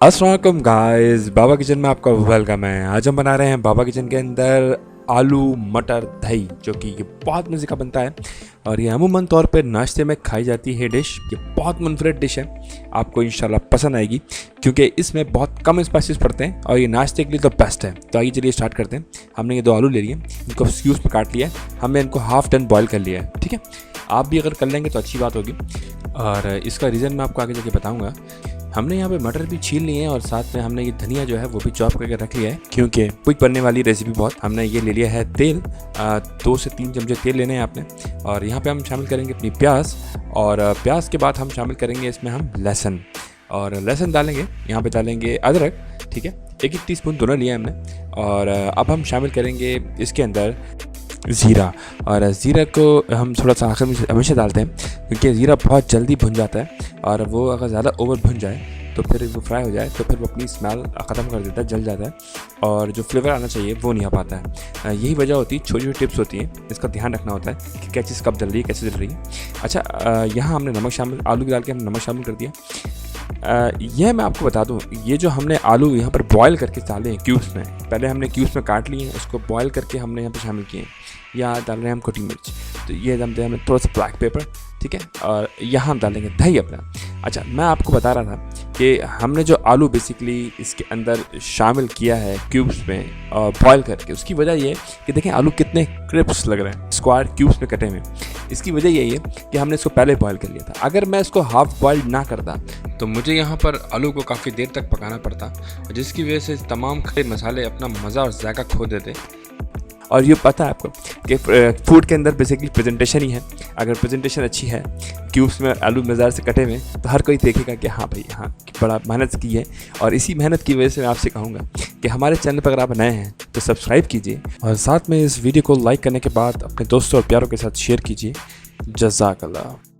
अस्सलाम वालेकुम गाइस, बाबा किचन में आपका वेलकम है। आज हम बना रहे हैं बाबा किचन के अंदर आलू मटर दही, जो कि ये बहुत मज़े का बनता है और ये अमूमन तौर पे नाश्ते में खाई जाती है डिश। ये बहुत मनफरद डिश है, आपको इंशाल्लाह पसंद आएगी क्योंकि इसमें बहुत कम स्पाइसेस पड़ते हैं और ये नाश्ते के लिए तो बेस्ट है। तो आइए चलिए स्टार्ट करते हैं। हमने ये 2 आलू ले लिए, इनको क्यूब्स में काट लिया है, हमने इनको हाफ डन बॉयल कर लिया है। ठीक है, आप भी अगर कर लेंगे तो अच्छी बात होगी और इसका रीज़न मैं आपको आगे जाके बताऊँगा। हमने यहाँ पे मटर भी छील लिए हैं और साथ में हमने ये धनिया जो है वो भी चॉप करके रख लिया है क्योंकि क्विक बनने वाली रेसिपी बहुत। हमने ये ले लिया है तेल, 2 से 3 चमचे तेल लेने हैं आपने। और यहाँ पे हम शामिल करेंगे अपनी प्याज और प्याज के बाद हम शामिल करेंगे इसमें हम लहसुन और लहसुन डालेंगे। यहाँ पे डालेंगे अदरक, ठीक है, 1 टीस्पून दोनों लिया हमने। और अब हम शामिल करेंगे इसके अंदर ज़ीरा, और ज़ीरा को हम थोड़ा सा आखिर में हमेशा डालते हैं क्योंकि ज़ीरा बहुत जल्दी भुन जाता है और वो अगर ज़्यादा ओवर भुन जाए तो फिर वो फ्राई हो जाए तो फिर वो अपनी स्मेल ख़त्म कर देता है, जल जाता है और जो फ्लेवर आना चाहिए वो नहीं आ पाता है। यही वजह होती है, छोटी छोटी टिप्स होती हैं, इसका ध्यान रखना होता है कि क्या चीज़ कब जल रही है, कैसे जल रही है। अच्छा, यहाँ हमने नमक शामिल, आलू डाल के हमने नमक शामिल कर दिया। यह मैं आपको बता दूं, ये जो हमने आलू यहाँ पर बॉयल करके डाले हैं क्यूब्स में, पहले हमने क्यूब्स में काट लिए हैं, उसको बॉयल करके हमने यहाँ पर शामिल किए हैं। यहाँ डाल रहे हैं हम खट्टी मिर्च, तो ये डालते हैं हमने थोड़ा सा ब्लैक पेपर, ठीक है, और यहाँ हम डालेंगे दही अपना। अच्छा, मैं आपको बता रहा था कि हमने जो आलू बेसिकली इसके अंदर शामिल किया है क्यूब्स में और बॉयल करके, उसकी वजह ये है कि देखें आलू कितने क्रिस्प लग रहे हैं, स्क्वायर क्यूब्स में कटे हुए। इसकी वजह यही है कि हमने इसको पहले बॉयल कर लिया था। अगर मैं इसको हाफ बॉयल ना करता तो मुझे यहाँ पर आलू को काफ़ी देर तक पकाना पड़ता, जिसकी वजह से तमाम खड़े मसाले अपना मज़ा और जायका खो देते। और ये पता है आपको कि फूड के अंदर बेसिकली प्रेजेंटेशन ही है। अगर प्रेजेंटेशन अच्छी है, क्यूब्स में आलू मज़ेदार से कटे हुए, तो हर कोई देखेगा कि हाँ भाई, हाँ बड़ा मेहनत की है। और इसी मेहनत की वजह से मैं आपसे कहूँगा कि हमारे चैनल पर अगर आप नए हैं तो सब्सक्राइब कीजिए और साथ में इस वीडियो को लाइक करने के बाद अपने दोस्तों और प्यारों के साथ शेयर कीजिए। जज़ाकल्लाह।